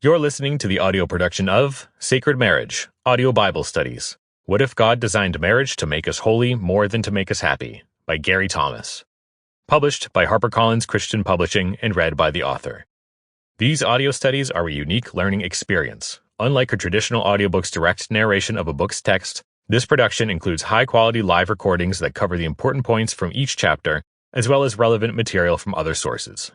You're listening to the audio production of Sacred Marriage, Audio Bible Studies. What if God designed marriage to make us holy more than to make us happy? By Gary Thomas. Published by HarperCollins Christian Publishing and read by the author. These audio studies are a unique learning experience. Unlike a traditional audiobook's direct narration of a book's text, this production includes high-quality live recordings that cover the important points from each chapter, as well as relevant material from other sources.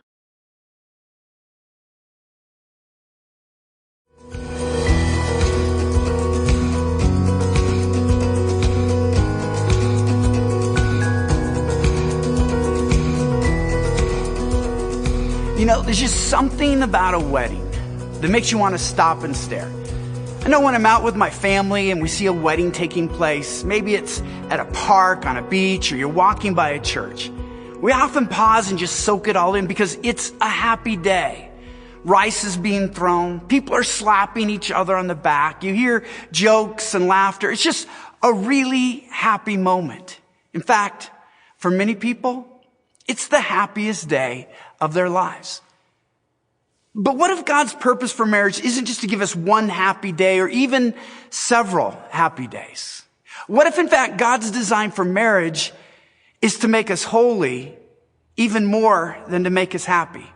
You know, there's just something about a wedding that makes you want to stop and stare. I know when I'm out with my family and we see a wedding taking place, maybe it's at a park, on a beach, or you're walking by a church, we often pause and just soak it all in because it's a happy day. Rice is being thrown. People are slapping each other on the back. You hear jokes and laughter. It's just a really happy moment. In fact, for many people, it's the happiest day of their lives. But what if God's purpose for marriage isn't just to give us one happy day or even several happy days? What if, in fact, God's design for marriage is to make us holy even more than to make us happy?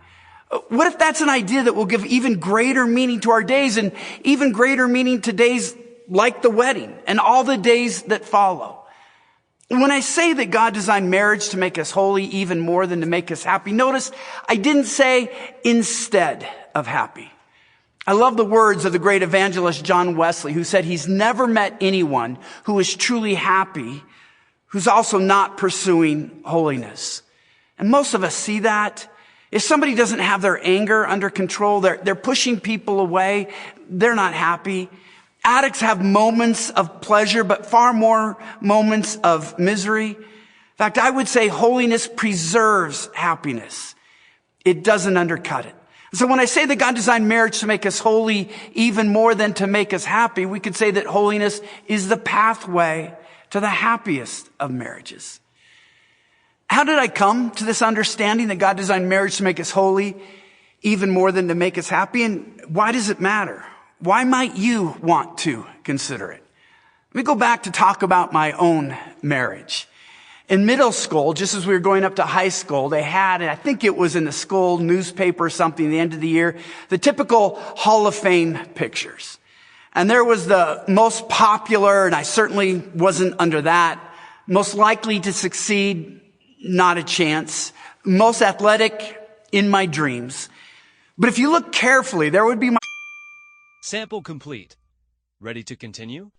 What if that's an idea that will give even greater meaning to our days and even greater meaning to days like the wedding and all the days that follow? When I say that God designed marriage to make us holy even more than to make us happy, notice I didn't say instead of happy. I love the words of the great evangelist John Wesley, who said he's never met anyone who is truly happy who's also not pursuing holiness. And most of us see that. If somebody doesn't have their anger under control, they're pushing people away, they're not happy. Addicts have moments of pleasure, but far more moments of misery. In fact, I would say holiness preserves happiness. It doesn't undercut it. So when I say that God designed marriage to make us holy even more than to make us happy, we could say that holiness is the pathway to the happiest of marriages. How did I come to this understanding that God designed marriage to make us holy even more than to make us happy? And why does it matter? Why might you want to consider it? Let me go back to talk about my own marriage. In middle school, just as we were going up to high school, they had, and I think it was in the school newspaper or something at the end of the year, the typical Hall of Fame pictures. And there was the most popular, and I certainly wasn't under that, most likely to succeed, not a chance, most athletic, in my dreams. But if you look carefully, there would be Sample complete. Ready to continue?